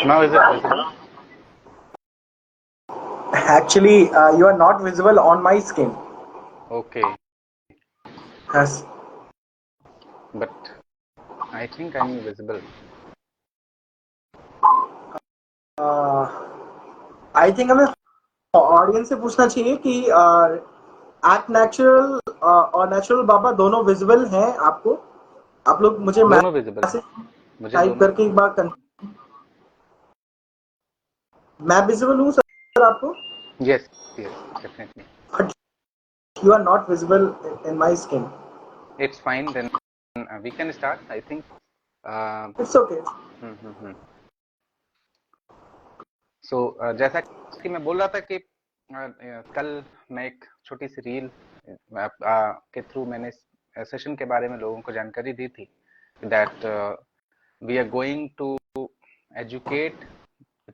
Now is it visible? Actually, you are not visible on my skin. Okay, Yes. but I think I'm visible. I think हमें audience से पूछना चाहिए कि eight natural और natural बाबा दोनों visible हैं आपको? आप लोग मुझे दोनों विजिबल है, मैसेज मुझे टाइप दोनों। करके एक बार मैं विजिबल हूँ सर आपको? Yes, yes, definitely. But you are not visible in my screen. It's fine then. We can start. I think. Uh, it's okay. So जैसा कि मैं बोल रहा था कि कल मैं एक छोटी सी रील के थ्रू मैंने सेशन के बारे में लोगों को जानकारी दी थी that we are going to educate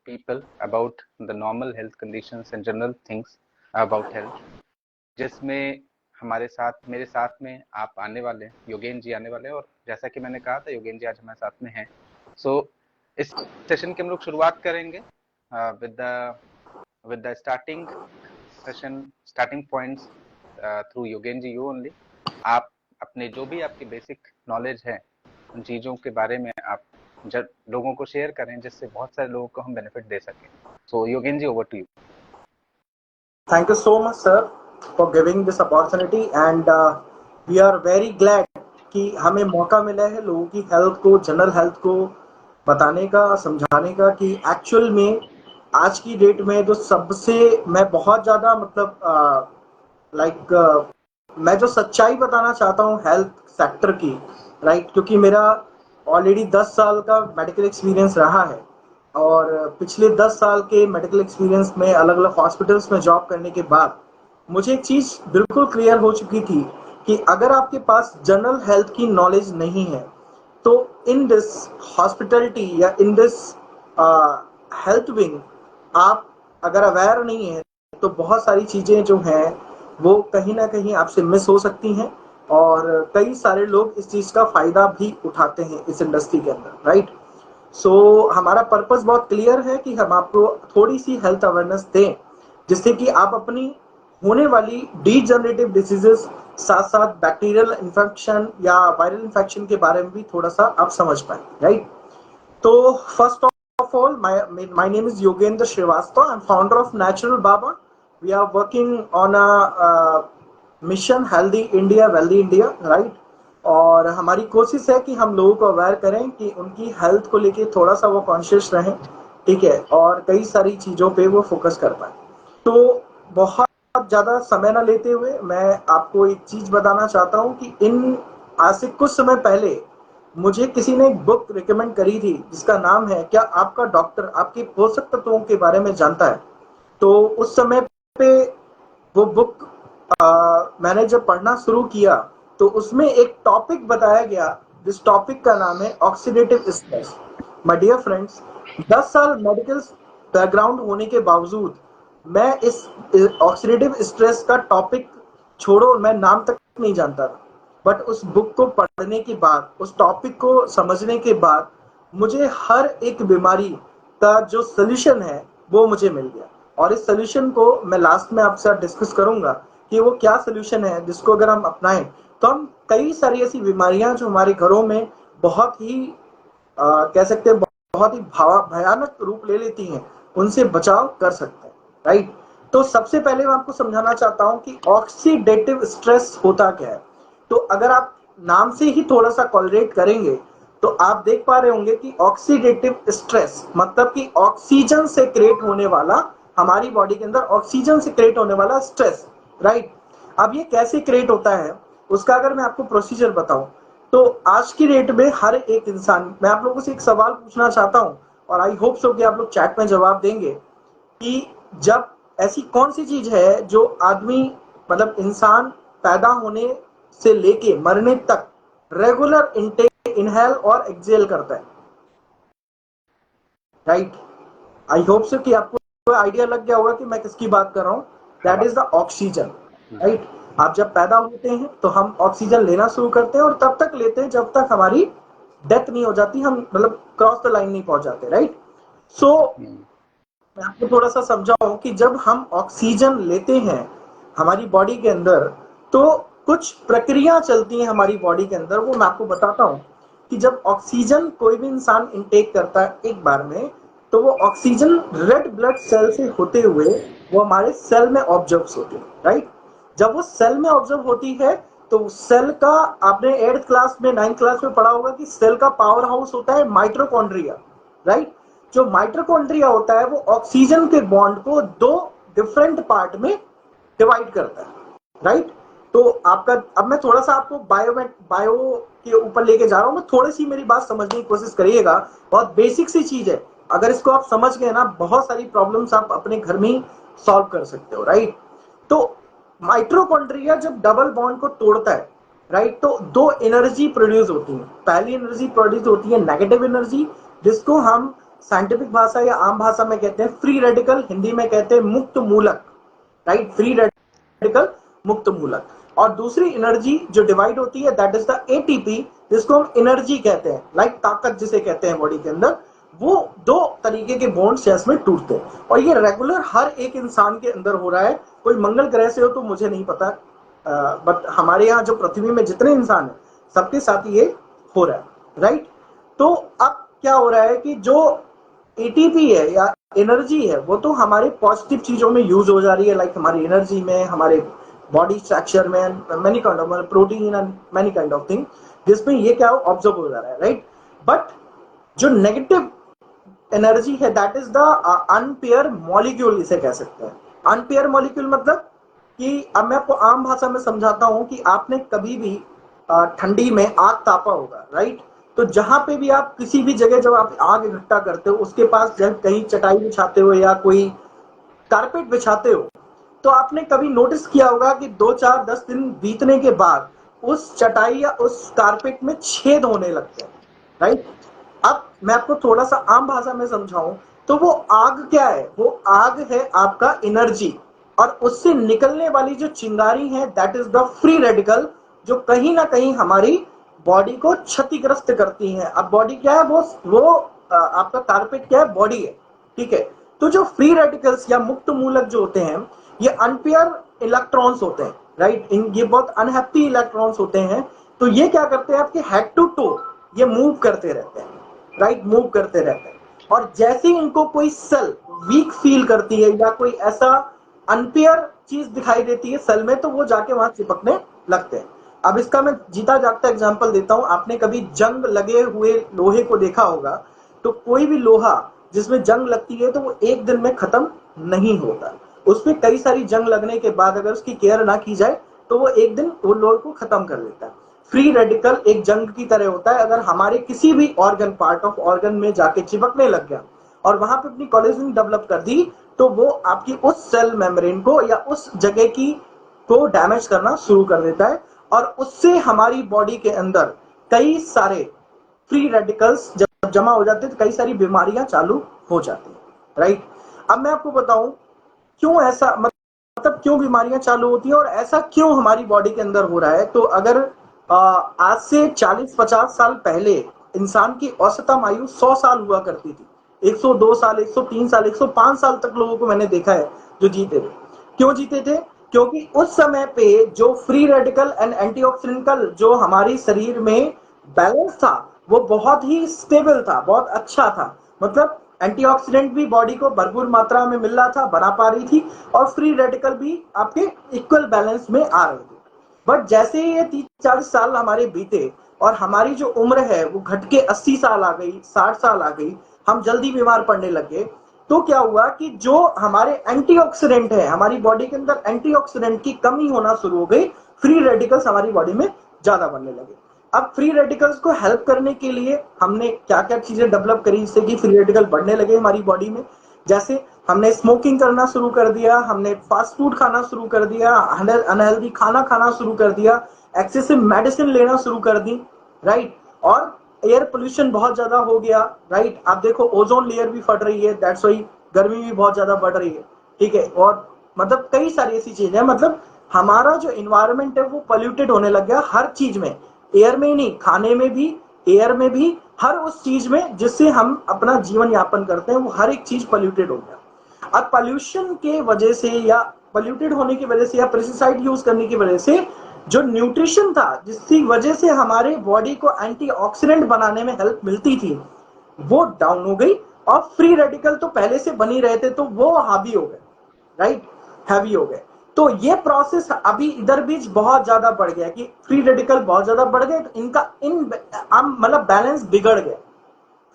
people about the normal health conditions and general things about health, जिसमें हमारे साथ मेरे साथ में आप आने वाले हैं, योगेन जी आने वाले हैं, और जैसा कि मैंने कहा था योगेन जी आज हमारे साथ में हैं. सो इस सेशन की हम लोग शुरुआत करेंगे with the starting session, starting points through Yogen ji you only. आप अपने जो भी आपकी बेसिक नॉलेज है उन चीज़ों के बारे में आप जब लोगों को शेयर करें जिससे बहुत सारे लोगों को हम बेनिफिट दे सकें. So Yogen ji, over to you. Thank you so much sir for giving this opportunity and we are very glad कि हमें मौका मिला है लोगों की हेल्थ को, जनरल हेल्थ को बताने का, समझाने का कि एक्चुअल में आज की डेट में जो सबसे मैं बहुत ज़्यादा मतलब मैं जो सच्चाई बताना चाहता हूँ हेल्थ सेक्टर की, राइट, क्योंकि मेरा ऑलरेडी 10 साल का मेडिकल एक्सपीरियंस रहा है और पिछले 10 साल के मेडिकल एक्सपीरियंस में अलग अलग हॉस्पिटल्स में जॉब करने के बाद मुझे एक चीज़ बिल्कुल क्लियर हो चुकी थी कि अगर आपके पास जनरल हेल्थ की नॉलेज नहीं है तो इन दिस हॉस्पिटलिटी या इन दिस हेल्थ विंग आप अगर अवेयर नहीं है तो बहुत सारी चीज़ें जो हैं वो कहीं ना कहीं आपसे मिस हो सकती हैं और कई सारे लोग इस चीज़ का फ़ायदा भी उठाते हैं इस इंडस्ट्री के अंदर, राइट. सो हमारा पर्पस बहुत क्लियर है कि हम आपको थोड़ी सी हेल्थ अवेयरनेस दें जिससे कि आप अपनी होने वाली डीजनरेटिव डिसीजेस साथ साथ बैक्टीरियल इन्फेक्शन या वायरल इन्फेक्शन के बारे में भी थोड़ा सा आप समझ पाए, राइट. तो first of all my name is Yogendra Srivastava. I'm founder of Natural Baba. We are working on a mission Healthy India, Wealthy India, right? और हमारी कोशिश है कि हम लोगों को अवेयर करें कि उनकी हेल्थ को लेके थोड़ा सा वो कॉन्शियस रहें, ठीक है, और कई सारी चीज़ों पे वो फोकस कर पाए. तो बहुत ज़्यादा समय ना लेते हुए मैं आपको एक चीज़ बताना चाहता हूँ कि इन आज से कुछ समय पहले मुझे किसी ने एक बुक रिकमेंड करी थी जिसका नाम है क्या आपका डॉक्टर आपके पोषक तत्वों के बारे में जानता है. तो उस समय पे वो बुक मैंने जब पढ़ना शुरू किया तो उसमें एक टॉपिक बताया गया जिस टॉपिक का नाम है oxidative stress. My dear friends, 10 साल मेडिकल बैकग्राउंड होने के बावजूद मैं इस ऑक्सीडेटिव स्ट्रेस का टॉपिक छोड़ो, मैं नाम तक नहीं जानता था. बट उस बुक को पढ़ने के बाद, उस टॉपिक को समझने के बाद मुझे हर एक बीमारी का जो सोल्यूशन है वो मुझे मिल गया. और इस सोल्यूशन को मैं लास्ट में आपसे डिस्कस करूंगा कि वो क्या सोल्यूशन है जिसको अगर हम अपनाएं तो हम कई सारी ऐसी बीमारियां जो हमारे घरों में बहुत ही कह सकते हैं बहुत ही भयानक रूप ले लेती हैं उनसे बचाव कर सकते हैं, राइट. तो सबसे पहले मैं आपको समझाना चाहता हूं कि ऑक्सीडेटिव स्ट्रेस होता क्या है. तो अगर आप नाम से ही थोड़ा सा कॉलरेट करेंगे तो आप देख पा रहे होंगे कि ऑक्सीडेटिव स्ट्रेस मतलब कि ऑक्सीजन से क्रिएट होने वाला, हमारी बॉडी के अंदर ऑक्सीजन से क्रिएट होने वाला स्ट्रेस, राइट. अब ये कैसे क्रिएट होता है उसका अगर मैं आपको प्रोसीजर बताऊं तो आज की डेट में हर एक इंसान, मैं आप लोगों से एक सवाल पूछना चाहता हूं और आई होप सो कि आप लोग चैट में जवाब देंगे कि जब ऐसी कौन सी चीज है जो आदमी मतलब इंसान पैदा होने से लेके मरने तक रेगुलर इनटेक इनहेल और एक्सेल करता है, राइट. आई होप सो कि आपको आइडिया लग गया होगा कि मैं किसकी बात कर रहा हूं. That is the oxygen, right. आप जब पैदा होते हैं तो हम ऑक्सीजन लेना शुरू करते हैं और तब तक लेते हैं जब तक हमारी डेथ नहीं हो जाती, हम मतलब क्रॉस द लाइन नहीं पहुंच जाते, राइट. सो हम्म, मैं आपको थोड़ा सा समझाऊं कि जब हम ऑक्सीजन लेते हैं हमारी बॉडी के अंदर, तो कुछ प्रक्रिया चलती हैं हमारी बॉडी के अंदर, वो मैं आपको बताता हूं कि जब ऑक्सीजन कोई भी इंसान इनटेक करता है एक बार में, तो वो ऑक्सीजन रेड ब्लड सेल से होते हुए वो हमारे सेल में ऑब्जर्व होती है, राइट। जब वो सेल में ऑब्जर्व होती है, तो सेल का, आपने 8th क्लास में 9th क्लास में पढ़ा होगा कि सेल का पावर हाउस होता है माइटोकॉन्ड्रिया, राइट। जो माइटोकॉन्ड्रिया होता है वो ऑक्सीजन के बॉन्ड को दो डिफरेंट पार्ट में डिवाइड करता है, राइट। तो आपका, अब मैं थोड़ा सा आपको बायो के ऊपर लेके जा रहा हूं, मैं थोड़ी सी मेरी बात समझने की कोशिश करिएगा। बहुत बेसिक सी चीज है, अगर इसको आप समझ गए ना, बहुत सारी प्रॉब्लम्स आप अपने घर में ही सॉल्व कर सकते हो, राइट। तो माइटोकॉन्ड्रिया जब डबल बॉन्ड को तोड़ता है, राइट, तो दो एनर्जी प्रोड्यूस होती है। पहली एनर्जी प्रोड्यूस होती है नेगेटिव एनर्जी, जिसको हम साइंटिफिक भाषा या आम भाषा में कहते हैं फ्री रेडिकल, हिंदी में कहते हैं मुक्त मूलक, राइट, फ्री रेडिकल, मुक्त मूलक। और दूसरी एनर्जी जो डिवाइड होती है, दैट इज द एटीपी, जिसको हम एनर्जी कहते हैं, लाइक ताकत जिसे कहते हैं बॉडी के अंदर। वो दो तरीके के बॉन्ड्स इसमें टूटते हैं, और ये रेगुलर हर एक इंसान के अंदर हो रहा है। कोई मंगल ग्रह से हो तो मुझे नहीं पता, बट हमारे यहाँ जो पृथ्वी में जितने इंसान हैं सबके साथ ये हो रहा है, राइट। तो अब क्या हो रहा है कि जो एटीपी है या एनर्जी है, वो तो हमारे पॉजिटिव चीजों में यूज हो जा रही है, लाइक हमारी एनर्जी में, हमारे बॉडी स्ट्रक्चर में, many kind of protein and many kind of thing, जिसमें ये क्या ऑब्जर्व हो जा रहा है, राइट। बट जो नेगेटिव एनर्जी है, that is the unpair molecule, इसे कह सकते हैं। अनपेयर मॉलिक्यूल मतलब कि, अब मैं आपको आम भाषा में समझाता हूं कि आपने कभी भी ठंडी में आग तापा होगा, राइट। तो जहां पे भी आप किसी भी जगह जब आप आग इकट्ठा करते हो, उसके पास जब कहीं चटाई बिछाते हो या कोई कारपेट बिछाते हो, तो आपने कभी नोटिस किया होगा कि 2 4 10 दिन बीतने के बाद उस चटाई या उस कारपेट में छेद होने लगते हैं, राइट। अब मैं आपको थोड़ा सा आम भाषा में समझाऊं, तो वो आग क्या है, वो आग है आपका एनर्जी, और उससे निकलने वाली जो चिंगारी है, that is the free radical, जो कहीं ना कहीं हमारी बॉडी को क्षतिग्रस्त करती है। अब बॉडी क्या है, वो आपका कारपेट क्या है, बॉडी है, ठीक है। तो जो फ्री रेडिकल्स या मुक्त मूलक जो होते हैं, ये अनपेयर इलेक्ट्रॉन्स होते हैं, राइट। ये बहुत अनहैप्पी इलेक्ट्रॉन्स होते हैं। तो ये क्या करते हैं, आपके हेड टू टो ये मूव करते रहते हैं, राइट, मूव करते रहते हैं। और जैसे ही इनको कोई सेल वीक फील करती है या कोई ऐसा अनपेयर चीज दिखाई देती है सेल में, तो वो जाके वहां चिपकने लगते हैं। अब इसका मैं जीता जागता एग्जांपल देता हूं। आपने कभी जंग लगे हुए लोहे को देखा होगा, तो कोई भी लोहा जिसमें जंग लगती है तो वो एक दिन में खत्म नहीं होता। उसमें कई सारी जंग लगने के बाद अगर उसकी केयर ना की जाए, तो वो एक दिन वो लोहे को खत्म कर देता है। फ्री रेडिकल एक जंग की तरह होता है, अगर हमारे किसी भी ऑर्गन, पार्ट ऑफ ऑर्गन में जाके चिपकने लग गया और वहां पे अपनी कोलिजन डेवलप कर दी, तो वो आपकी उस सेल मेम्ब्रेन को या उस जगह की को डैमेज करना शुरू कर देता है, और उससे हमारी बॉडी के अंदर कई सारे फ्री रेडिकल्स जब जमा हो जाते हैं, तो कई सारी बीमारियां चालू हो जाती है, राइट। अब मैं आपको बताऊं क्यों ऐसा, मतलब क्यों बीमारियां चालू होती है और ऐसा क्यों हमारी बॉडी के अंदर हो रहा है। तो अगर आज से 40 50 साल पहले इंसान की औसतम आयु 100 साल हुआ करती थी। 102 साल, 103 साल, 105 साल तक लोगों को मैंने देखा है जो जीते थे। क्यों जीते थे? क्योंकि उस समय पे जो फ्री रेडिकल एंड एंटीऑक्सीडेंटल जो हमारी शरीर में बैलेंस था, वो बहुत ही स्टेबल था, बहुत अच्छा था। मतलब एंटीऑक्सीडेंट भी बॉडी को भरपूर मात्रा में मिल रहा था, बना पा रही थी, और फ्री रेडिकल भी आपके इक्वल बैलेंस में आ रहे थे। बट जैसे ही ये 30 40 साल हमारे बीते और हमारी जो उम्र है वो घट के 80 साल आ गई, 60 साल आ गई, हम जल्दी बीमार पड़ने लगे, तो क्या हुआ कि जो हमारे एंटीऑक्सीडेंट है, हमारी बॉडी के अंदर एंटीऑक्सीडेंट की कमी होना शुरू हो गई, फ्री रेडिकल्स हमारी बॉडी में ज्यादा बनने लगे। अब फ्री रेडिकल्स को हेल्प करने के लिए हमने क्या क्या चीजें डेवलप करी जिससे कि फ्री रेडिकल बढ़ने लगे हमारी बॉडी में। जैसे हमने स्मोकिंग करना शुरू कर दिया, हमने फास्ट फूड खाना शुरू कर दिया, अनहेल्दी खाना खाना शुरू कर दिया, एक्सेसिव मेडिसिन लेना शुरू कर दी, राइट। और एयर पोल्यूशन बहुत ज्यादा हो गया, राइट। आप देखो ओजोन लेयर भी फट रही है, दैट्स वाई गर्मी भी बहुत ज्यादा बढ़ रही है, ठीक है। और मतलब कई सारी ऐसी चीजें, मतलब हमारा जो इन्वायरमेंट है वो पोल्यूटेड होने लग गया हर चीज में, एयर में ही नहीं, खाने में भी, एयर में भी, हर उस चीज में जिससे हम अपना जीवन यापन करते हैं वो हर एक चीज पॉल्यूटेड हो गया। अब पॉल्यूशन के वजह से या पॉल्यूटेड होने की वजह से या पेस्टिसाइड यूज करने की वजह से जो न्यूट्रिशन था जिसकी वजह से हमारे बॉडी को एंटीऑक्सीडेंट बनाने में हेल्प मिलती थी वो डाउन हो गई, और फ्री रेडिकल तो पहले से बनी रहे थे तो वो हावी हो गए, राइट, हैवी हो गए। तो ये प्रोसेस अभी इधर बीच बहुत ज्यादा बढ़ गया कि फ्री रेडिकल बहुत ज्यादा बढ़ गए, तो इनका इन मतलब बैलेंस बिगड़ गया,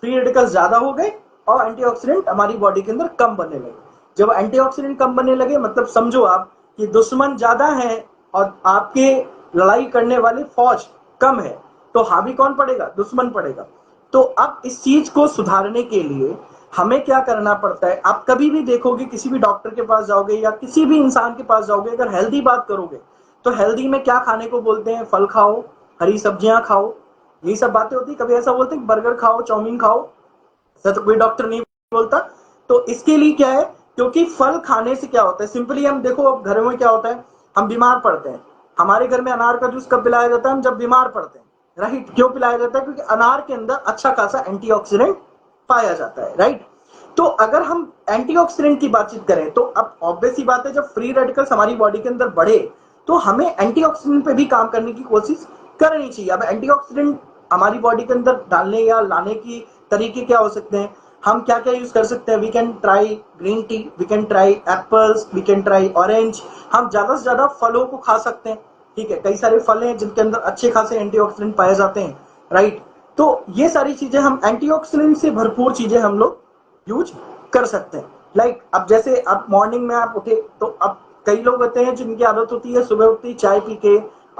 फ्री रेडिकल्स ज्यादा हो गए और एंटीऑक्सीडेंट हमारी बॉडी के अंदर कम बनने लगे। जब एंटीऑक्सीडेंट कम बनने लगे मतलब समझो आप कि दुश्मन ज्यादा है और आपके लड़ाई करने वाले फौज कम है, तो हावी कौन पड़ेगा? दुश्मन पड़ेगा। तो अब इस चीज को सुधारने के लिए हमें क्या करना पड़ता है? आप कभी भी देखोगे किसी भी डॉक्टर के पास जाओगे या किसी भी इंसान के पास जाओगे, अगर हेल्दी बात करोगे तो हेल्दी में क्या खाने को बोलते हैं? फल खाओ, हरी सब्जियां खाओ, यही सब बातें होती है। कभी ऐसा बोलते हैं बर्गर खाओ, चाउमीन खाओ? ऐसा तो कोई डॉक्टर नहीं बोलता। तो इसके लिए क्या है, क्योंकि फल खाने से क्या होता है, सिंपली हम देखो अब घरों में क्या होता है, हम बीमार पड़ते हैं, हमारे घर में अनार का जूस कब पिलाया जाता है? हम जब बीमार पड़ते हैं, राइट। क्यों पिलाया जाता है? क्योंकि अनार के अंदर अच्छा खासा एंटीऑक्सीडेंट पाया जाता है, राइट। तो अगर हम एंटीऑक्सीडेंट की बातचीत करें तो अब ऑब्वियस ही बात है, जब फ्री रेडिकल्स हमारी बॉडी के अंदर बढ़े तो हमें एंटीऑक्सीडेंट पे भी काम करने की कोशिश करनी चाहिए। अब एंटीऑक्सीडेंट हमारी बॉडी के अंदर डालने या लाने की तरीके क्या हो सकते हैं? हम क्या क्या यूज कर सकते हैं? We can try green tea, we can try apples, we can try orange. हम ज्यादा से ज्यादा फलों को खा सकते हैं, ठीक है। कई सारे फल हैं जिनके अंदर अच्छे खासे एंटीऑक्सीडेंट पाए जाते हैं, राइट। तो ये सारी चीजें हम एंटीऑक्सीडेंट से भरपूर चीजें हम लोग यूज कर सकते हैं। लाइक अब जैसे अब मॉर्निंग में आप उठे तो अब कई लोग होते हैं जिनकी आदत होती है सुबह उठते ही चाय पी के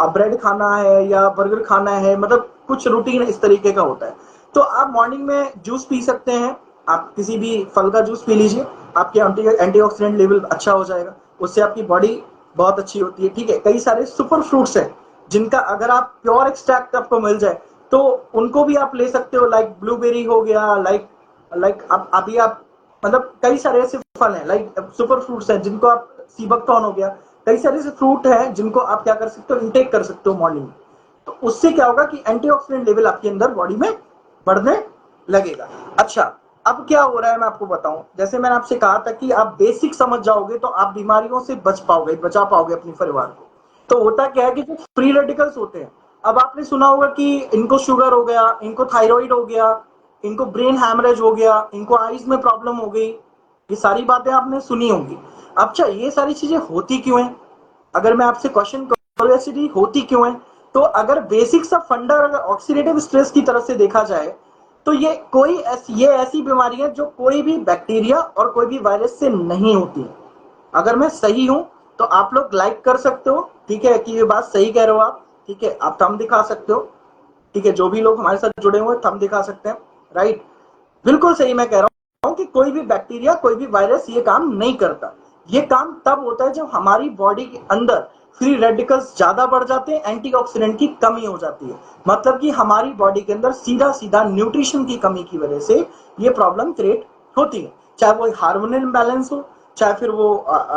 ब्रेड खाना है या बर्गर खाना है, मतलब कुछ रूटीन इस तरीके का होता है। तो आप मॉर्निंग में जूस पी सकते हैं, आप किसी भी फल का जूस पी लीजिए, आपके एंटीऑक्सीडेंट लेवल अच्छा हो जाएगा, उससे आपकी बॉडी बहुत अच्छी होती है, ठीक है। कई सारे सुपर फ्रूट्स हैं जिनका अगर आप प्योर एक्सट्रैक्ट आपको मिल जाए तो उनको भी आप ले सकते हो, लाइक ब्लूबेरी हो गया, लाइक आप अभी आप मतलब कई सारे ऐसे फल हैं, लाइक सुपर फ्रूट्स हैं जिनको आप, सीबकटॉन हो गया, कई सारे ऐसे फ्रूट हैं जिनको आप क्या कर सकते हो, इनटेक कर सकते हो मॉर्निंग में। तो उससे क्या होगा कि एंटीऑक्सीडेंट लेवल आपके अंदर बॉडी में बढ़ने लगेगा। अच्छा, अब क्या हो रहा है मैं आपको बताऊं, जैसे मैंने आपसे कहा था कि आप बेसिक समझ जाओगे तो आप बीमारियों से बचा पाओगे अपने परिवार को। तो होता क्या है कि जो फ्री रेडिकल्स होते हैं, अब आपने सुना होगा कि इनको शुगर हो गया, इनको थायराइड हो गया, इनको ब्रेन हैमरेज हो गया, इनको आईज में प्रॉब्लम हो गई, ये सारी बातें आपने सुनी होंगी। अच्छा, ये सारी चीजें होती क्यों है? अगर मैं आपसे क्वेश्चन करूं ऐसी होती क्यों है, तो अगर बेसिक सा फंडा अगर ऑक्सीडेटिव स्ट्रेस की तरफ से देखा जाए तो ये ऐसी बीमारी है जो कोई भी बैक्टीरिया और कोई भी वायरस से नहीं होती है। अगर मैं सही हूं तो आप लोग लाइक कर सकते हो, ठीक है, कि ये बात सही कह रहे हो आप, ठीक है, आप थंब दिखा सकते हो, ठीक है, जो भी लोग हमारे साथ जुड़े हुए थंब दिखा सकते हैं, राइट। बिल्कुल सही मैं कह रहा हूं कि कोई भी बैक्टीरिया कोई भी वायरस ये काम नहीं करता। ये काम तब होता है जब हमारी बॉडी के अंदर फ्री रेडिकल्स ज्यादा बढ़ जाते हैं, एंटीऑक्सीडेंट की कमी हो जाती है, मतलब कि हमारी बॉडी के अंदर सीधा सीधा न्यूट्रिशन की कमी की वजह से ये प्रॉब्लम क्रिएट होती है। चाहे वो हार्मोनल इम्बैलेंस हो, चाहे फिर वो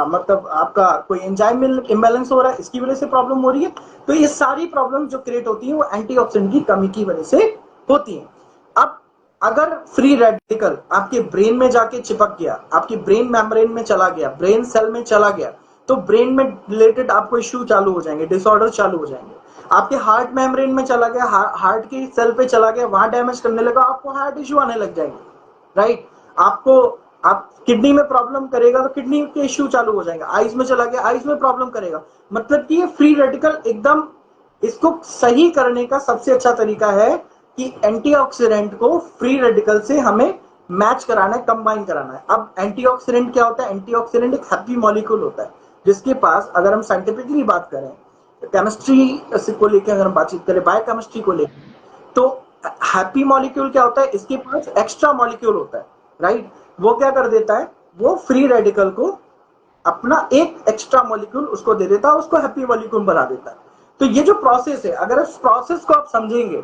मतलब आपका कोई एंजाइम इम्बैलेंस हो रहा है, इसकी वजह से प्रॉब्लम हो रही है। तो ये सारी प्रॉब्लम जो क्रिएट होती है वो एंटीऑक्सीडेंट की कमी की वजह से होती है। अब अगर फ्री रेडिकल आपके ब्रेन में जाके चिपक गया, आपकी ब्रेन मेम्ब्रेन में चला गया, ब्रेन सेल में चला गया, तो ब्रेन में रिलेटेड आपको इश्यू चालू हो जाएंगे, डिसऑर्डर चालू हो जाएंगे। आपके हार्ट मेम्ब्रेन में चला गया, हार्ट की सेल पे चला गया, वहां डैमेज करने लगा, आपको हार्ट इश्यू आने लग जाएंगे, राइट। आपको आप किडनी में प्रॉब्लम करेगा तो किडनी के इश्यू चालू हो जाएंगे, आईज में चला गया, आईज में प्रॉब्लम करेगा। मतलब कि ये फ्री रेडिकल एकदम, इसको सही करने का सबसे अच्छा तरीका है कि एंटीऑक्सीडेंट को फ्री रेडिकल से हमें मैच कराना है, कंबाइन कराना है। अब एंटीऑक्सीडेंट क्या होता है? एंटीऑक्सीडेंट एक हैप्पी मॉलिक्यूल होता है जिसके पास, अगर हम साइंटिफिकली बात करें, केमिस्ट्री को लेकर अगर हम बातचीत करें, बायोकेमिस्ट्री को लेकर, तो हैप्पी मॉलिक्यूल क्या होता है? इसके पास एक्स्ट्रा मॉलिक्यूल होता है, राइट। वो क्या कर देता है? वो फ्री रेडिकल को अपना एक एक्स्ट्रा मॉलिक्यूल उसको दे देता है, उसको हैप्पी मॉलिक्यूल बना देता है। तो ये जो प्रोसेस है, अगर इस प्रोसेस को आप समझेंगे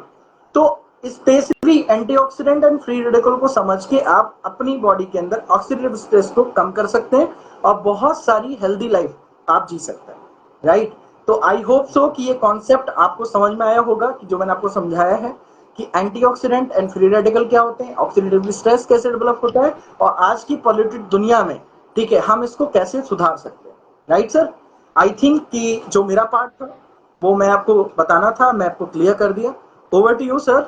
तो specifically antioxidant and free radical को समझ के आप अपनी बॉडी के अंदर ऑक्सीडेटिव स्ट्रेस को कम कर सकते हैं और बहुत सारी हेल्दी लाइफ आप जी सकते हैं, राइट। तो आई होप सो कि ये कॉन्सेप्ट आपको समझ में आया होगा कि जो मैंने आपको समझाया है कि एंटीऑक्सीडेंट एंड फ्री रेडिकल क्या होते हैं, ऑक्सीडेटिव स्ट्रेस कैसे डेवलप होता है, और आज की पॉल्यूटेड दुनिया में, ठीक है, हम इसको कैसे सुधार सकते हैं। राइट सर, आई थिंक कि जो मेरा पार्ट था वो मैं आपको बताना था, मैं आपको क्लियर कर दिया। Over to you sir.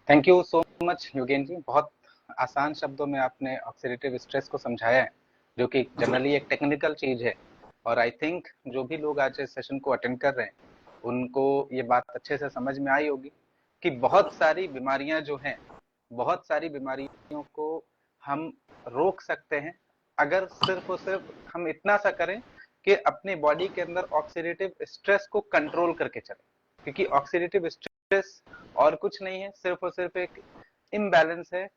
Thank you so much Yogen ji, बहुत आसान शब्दों में आपने ऑक्सीडेटिव स्ट्रेस को समझाया है, जो कि जी जनरली एक टेक्निकल चीज है। और आई थिंक जो भी लोग आज इस सेशन को अटेंड कर रहे हैं उनको ये बात अच्छे से समझ में आई होगी कि बहुत सारी बीमारियां जो हैं, बहुत सारी बीमारियों को हम रोक सकते हैं अगर सिर्फ और सिर्फ हम इतना सा करें कि अपनी बॉडी के अंदर ऑक्सीडेटिव स्ट्रेस को कंट्रोल करके चलें। क्योंकि ऑक्सीडेटिव स्ट्रेस और कुछ नहीं है, सिर्फ और सिर्फ एक इम्बैलेंस है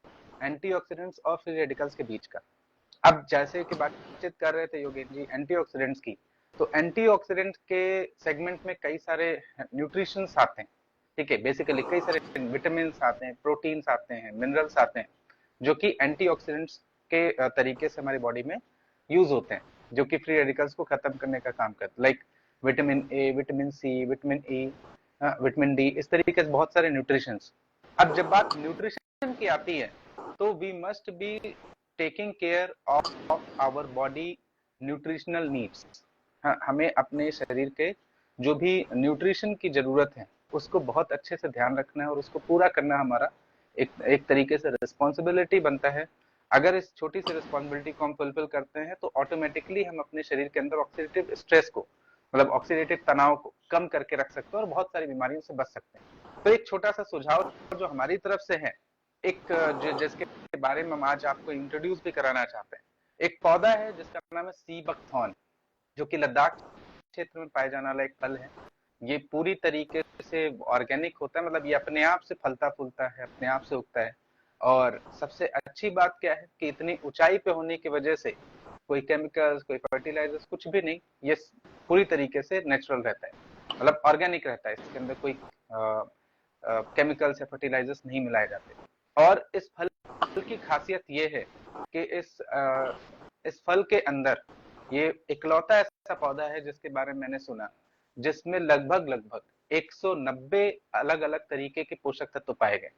एंटीऑक्सीडेंट्स और फ्री रेडिकल्स के बीच का। अब जैसे कि बातचीत कर रहे थे योगेन जी एंटीऑक्सीडेंट्स की, तो एंटीऑक्सीडेंट के सेगमेंट में कई सारे न्यूट्रिशंस आते हैं। ठीक है, बेसिकली कई सारे विटामिन आते हैं, प्रोटीन्स आते हैं, मिनरल्स आते हैं, जो कि एंटीऑक्सीडेंट्स के तरीके से हमारी बॉडी में यूज होते हैं, जो कि फ्री रेडिकल्स को खत्म करने का काम करते हैं। Like vitamin A, vitamin C, vitamin E, vitamin D, इस तरीके से बहुत सारे न्यूट्रिशंस। अब जब बात न्यूट्रिशन की आती है तो we must be taking care of our body nutritional needs. हमें अपने शरीर के जो भी न्यूट्रिशन की जरूरत है उसको बहुत अच्छे से ध्यान रखना है और उसको पूरा करना हमारा एक तरीके से रिस्पॉन्सिबिलिटी बनता है। अगर इस छोटी सी रिस्पॉन्सिबिलिटी को हम फुलफिल करते हैं तो ऑटोमेटिकली हम अपने शरीर के अंदर ऑक्सीडेटिव स्ट्रेस को, मतलब ऑक्सीडेटिव तनाव को कम करके रख सकते हैं और बहुत सारी बीमारियों से बच सकते हैं। तो एक छोटा सा सुझाव जो हमारी तरफ से है, एक जिसके बारे में हम आज आपको इंट्रोड्यूस भी कराना चाहते हैं। एक पौधा है जिसका नाम है सी बकथॉर्न, जो कि लद्दाख क्षेत्र में पाया जाने वाला एक फल है। ये पूरी तरीके से ऑर्गेनिक होता है, मतलब ये अपने आप से फलता फूलता है, अपने आप से उगता है। और सबसे अच्छी बात क्या है कि इतनी ऊंचाई पे होने की वजह से कोई केमिकल्स, कोई फर्टिलाइजर्स, कुछ भी नहीं, ये पूरी तरीके से नेचुरल रहता है, मतलब ऑर्गेनिक रहता है। इसके अंदर कोई केमिकल्स या फर्टिलाइजर्स नहीं मिलाए जाते। और इस फल की खासियत ये है कि इस फल के अंदर ये इकलौता ऐसा पौधा है जिसके बारे में मैंने सुना जिसमें लगभग लगभग 190 अलग अलग तरीके के पोषक तत्व पाए गए।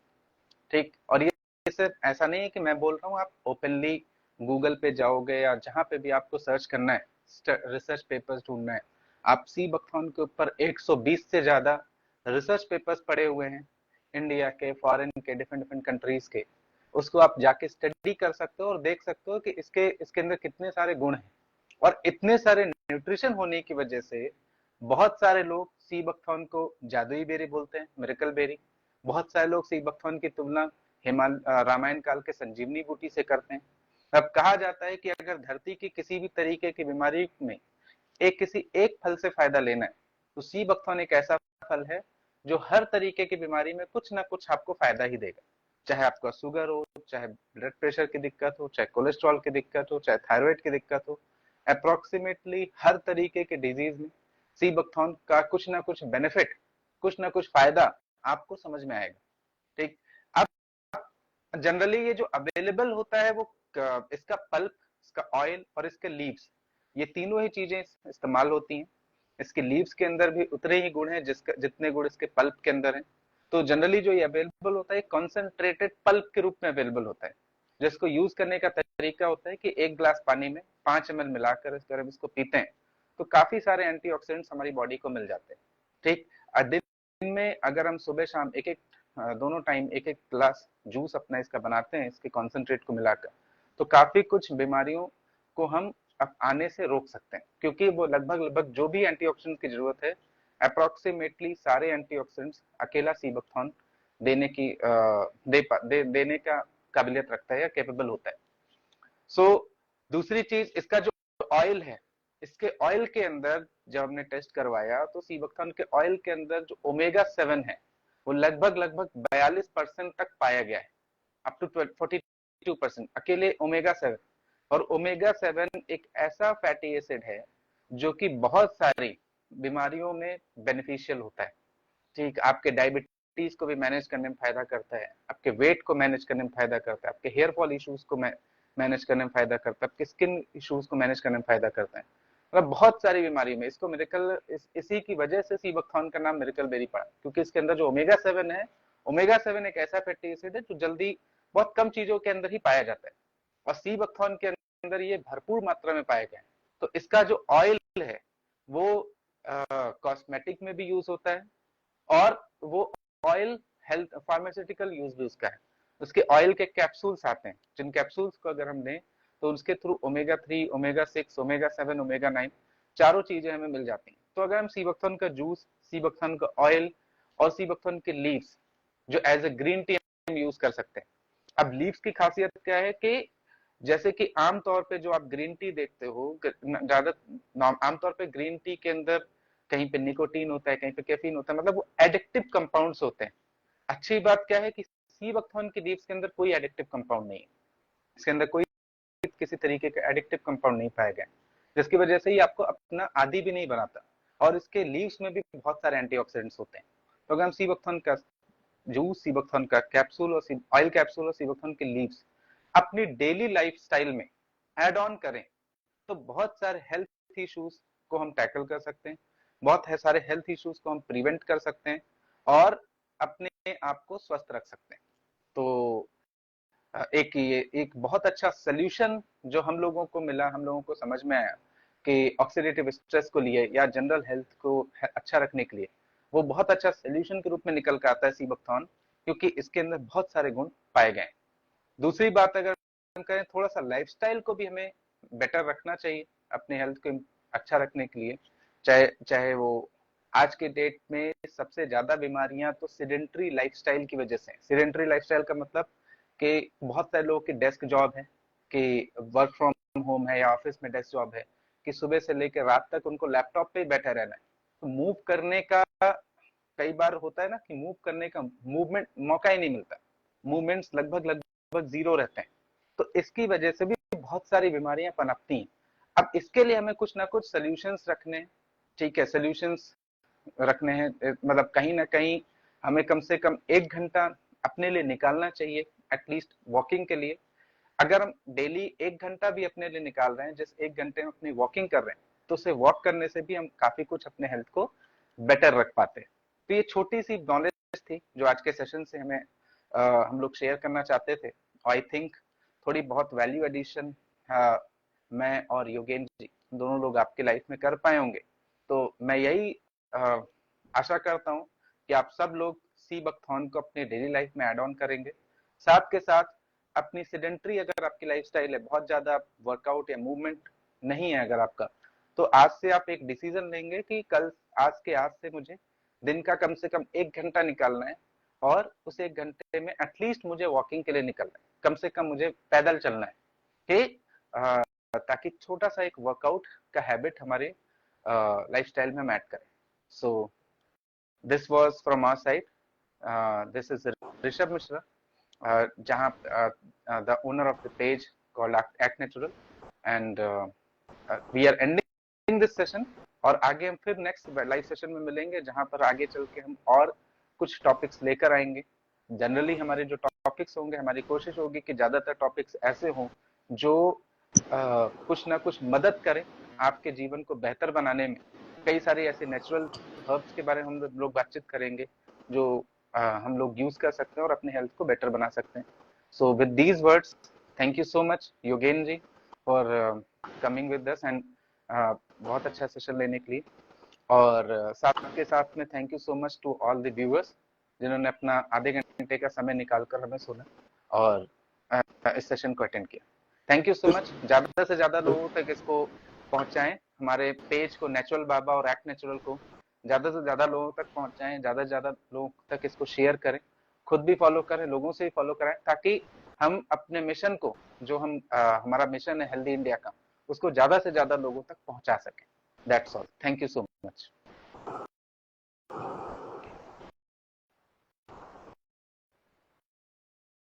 ठीक, और ये सिर्फ ऐसा नहीं है कि मैं बोल रहा हूँ, आप ओपनली गूगल पे जाओगे या जहां पे भी आपको सर्च करना है, रिसर्च पेपर्स ढूंढना है, आप सी बकथॉर्न के ऊपर 120 से ज्यादा रिसर्च पेपर्स पड़े हुए हैं, इंडिया के, फॉरेन के, डिफरेंट डिफरेंट कंट्रीज के। उसको आप जाके स्टडी कर सकते हो और देख सकते हो कि इसके अंदर कितने सारे गुण हैं। और इतने सारे न्यूट्रिशन होने की वजह से बहुत सारे लोग सी बकथॉर्न को जादुई बेरी बोलते हैं, मिरेकल बेरी। बहुत सारे लोग सी बकथॉर्न की तुलना रामायण काल के संजीवनी बूटी से करते हैं। अब कहा जाता है कि अगर धरती की किसी भी तरीके की बीमारी में किसी एक फल से फायदा लेना है तो सी बकथॉर्न एक ऐसा फल है जो हर तरीके की बीमारी में कुछ ना कुछ आपको फायदा ही देगा। चाहे आपका शुगर हो, चाहे ब्लड प्रेशर की दिक्कत हो, चाहे कोलेस्ट्रॉल की दिक्कत हो, चाहे थायराइड की दिक्कत हो, अप्रोक्सीमेटली हर तरीके के डिजीज में सी बकथॉर्न का कुछ ना कुछ बेनिफिट, कुछ ना कुछ फायदा आपको समझ में आएगा। ठीक, अब जनरली ये जो अवेलेबल होता है वो इसका पल्प, इसका ऑयल और इसके लीव्स, ये तीनों ही चीजें इस्तेमाल होती हैं। इसके लीव्स के अंदर भी उतने ही गुण हैं जिसका जितने गुण इसके पल्प के अंदर हैं। तो जनरली जो ये अवेलेबल होता है कॉन्सेंट्रेटेड पल्प के रूप में अवेलेबल होता है, जिसको यूज करने का तरीका होता है कि 1 गिलास पानी में 5 ml मिलाकर अगर हम इसको पीते हैं तो काफी सारे एंटीऑक्सीडेंट्स हमारी बॉडी को मिल जाते हैं। ठीक, दिन में अगर हम सुबह शाम एक एक दोनों टाइम एक एक गिलास जूस अपना इसका बनाते हैं इसके कॉन्सेंट्रेट को मिलाकर, तो काफी कुछ बीमारियों को हम आने से रोक सकते हैं। क्योंकि वो लगभग लगभग जो भी एंटीऑक्सीडेंट की जरूरत है, अप्रोक्सीमेटली सारे एंटीऑक्सीडेंट्स अकेला सी बकथॉर्न देने की देने का काबिलियत रखता है या कैपेबल होता है। सो दूसरी चीज, इसका जो ऑयल है, इसके ऑयल के अंदर जब हमने टेस्ट करवाया तो सी बकथॉर्न के ऑयल के अंदर जो ओमेगा 7 है वो लगभग लगभग 42% तक पाया गया है, अप टू 42% अकेले ओमेगा 7। और ओमेगा 7 एक ऐसा फैटी एसिड है जो कि बहुत सारी बीमारियों में बेनिफिशियल होता है। ठीक, आपके डायबिटीज को भी मैनेज करने में फायदा करता है, आपके वेट को मैनेज करने में फायदा करता है, आपके हेयर फॉल इश्यूज को मैनेज करने में फायदा करता है, आपके स्किन इश्यूज को मैनेज करने में फायदा करता है। मतलब बहुत सारी बीमारी में इसको मिरेकल, इसी की वजह से सी बकथॉर्न का नाम मिरेकल बेरी पड़ा, क्योंकि इसके अंदर जो ओमेगा 7 है ओमेगा 7 एक ऐसा फैटी एसिड है जो जल्दी बहुत कम चीजों के अंदर ही पाया जाता है, और सी बकथॉर्न के अंदर ये भरपूर मात्रा में पाया गया है। तो इसका जो ऑयल है वो कॉस्मेटिक में भी यूज होता है, और वो ऑयल हेल्थ फार्मास्यूटिकल यूज भी उसका है। उसके ऑयल के कैप्सूल्स आते हैं, जिन कैप्सूल्स को अगर हम लें तो उसके through omega 3, omega 6, omega 7, omega 9 चारों चीजें हमें मिल जाती हैं। तो अगर हम सी बकथॉर्न का जूस, सी बकथॉर्न का ऑयल और सी बकथॉर्न के लीव्स जो एज ए ग्रीन टी हम यूज कर सकते हैं। अब लीव्स की खासियत क्या है कि जैसे कि आमतौर पे जो आप ग्रीन टी देखते हो, ज्यादा आमतौर पे ग्रीन टी के अंदर कहीं पे निकोटीन होता है, कहीं पे कैफीन होता है, मतलब वो एडिक्टिव कंपाउंड्स होते हैं। अच्छी बात क्या है कि सी बकथॉर्न की लीव्स के अंदर कोई एडिक्टिव कंपाउंड नहीं है, इसके अंदर कोई किसी तरीके का एडिक्टिव कंपाउंड नहीं पाया गया, जिसकी वजह से ही आपको अपना आदी भी नहीं बनाता। और इसके लीव्स में भी बहुत सारे एंटीऑक्सीडेंट्स होते हैं। तो अगर हम सी बकथॉर्न का जूस, सी बकथॉर्न का कैप्सूल और ऑयल कैप्सूल और सी बकथॉर्न के लीव्स अपनी डेली लाइफस्टाइल में ऐड ऑन करें तो बहुत सारे हेल्थ इश्यूज को हम टैकल कर सकते हैं, बहुत है सारे हेल्थ इश्यूज को हम प्रिवेंट कर सकते हैं और अपने आप को स्वस्थ रख सकते हैं। तो एक ये एक बहुत अच्छा सोल्यूशन जो हम लोगों को मिला, हम लोगों को समझ में आया कि ऑक्सीडेटिव स्ट्रेस को लिए या जनरल हेल्थ को अच्छा रखने के लिए वो बहुत अच्छा सोल्यूशन के रूप में निकल कर आता है सी बकथॉर्न, क्योंकि इसके अंदर बहुत सारे गुण पाए गए हैं। दूसरी बात अगर हम करें, थोड़ा सा लाइफस्टाइल को भी हमें बेटर रखना चाहिए अपने हेल्थ को अच्छा रखने के लिए। चाहे चाहे वो आज के डेट में सबसे ज्यादा बीमारियां तो सिडेंट्री लाइफस्टाइल की वजह से। सिडेंट्री लाइफस्टाइल का मतलब कि बहुत सारे लोगों की डेस्क जॉब है, कि वर्क फ्रॉम होम है या ऑफिस में डेस्क जॉब है, कि सुबह से लेकर रात तक उनको लैपटॉप पे ही बैठे रहना है। तो मूव करने का कई बार होता है ना कि मूव करने का मूवमेंट मौका ही नहीं मिलता, मूवमेंट्स लगभग लगभग जीरो रहते हैं। तो इसकी वजह से भी बहुत सारी बीमारियां पनपती हैं। अब इसके लिए हमें कुछ ना कुछ सोल्यूशंस रखने हैं। ठीक है, सोल्यूशंस रखने हैं, मतलब कहीं ना कहीं हमें कम से कम 1 घंटा अपने लिए निकालना चाहिए, एटलीस्ट वॉकिंग के लिए। अगर हम डेली 1 घंटा भी अपने लिए निकाल रहे हैं, जिस 1 घंटे में अपनी वॉकिंग कर रहे हैं, तो उसे वॉक करने से भी हम काफी कुछ अपने हेल्थ को बेटर रख पाते हैं। तो ये छोटी सी नॉलेज थी जो आज के सेशन से हमें हम लोग शेयर करना चाहते थे। आई थिंक थोड़ी बहुत वैल्यू एडिशन मैं और योगेंद्र जी दोनों लोग आपकी लाइफ में कर पाए होंगे। तो मैं यही अ, आशा करता हूँ कि आप सब लोग सी बकथॉर्न को अपनी डेली लाइफ में ऐड ऑन करेंगे। साथ के साथ अपनी सेडेंट्री अगर आपकी लाइफस्टाइल है, बहुत ज्यादा वर्कआउट या मूवमेंट नहीं है अगर आपका, तो आज से आप एक डिसीजन लेंगे कि कल आज से मुझे दिन का कम से कम 1 घंटा निकालना है, और उस 1 घंटे में एटलीस्ट मुझे वॉकिंग के लिए निकलना है, कम से कम मुझे पैदल चलना है, कि ताकि छोटा सा एक वर्कआउट का हैबिट हमारे लाइफस्टाइल में हम ऐड करें। So this was from our side, this is Rishabh Mishra, जहां the owner of the page called act natural, and we are ending this session. और आगे हम फिर नेक्स्ट लाइव सेशन में मिलेंगे, जहां पर आगे चल के हम और कुछ टॉपिक्स लेकर आएंगे। जनरली हमारे जो टॉपिक्स होंगे, हमारी कोशिश होगी कि ज्यादातर टॉपिक्स ऐसे हों जो कुछ ना कुछ मदद करें आपके जीवन को बेहतर बनाने में। कई सारे ऐसे नेचुरल हर्ब्स के बारे में हम लोग बातचीत करेंगे जो हम लोग यूज कर सकते हैं और अपने हेल्थ को बेटर बना सकते हैं। So with these words, thank you so much Yogen ji for coming with us, and बहुत अच्छा सेशन लेने के लिए। और साथ के साथ में thank you so much to all the viewers जिन्होंने अपना आधे घंटे का समय निकालकर हमें सुना और इस सेशन को अटेंड किया। Thank you so much. ज्यादा से ज्यादा लोगों तक इसको पहुंचाएं, हमारे पेज को नेचुरल बाबा और एक्ट नेचुरल को ज्यादा से ज्यादा लोगों तक पहुंचाएं, ज्यादा से ज्यादा लोगों तक इसको शेयर करें, खुद भी फॉलो करें, लोगों से भी फॉलो कराएं, ताकि हम अपने मिशन को, जो हम हमारा मिशन है हेल्दी इंडिया का, उसको ज्यादा से ज्यादा लोगों तक पहुंचा सकें। That's all, thank you so much.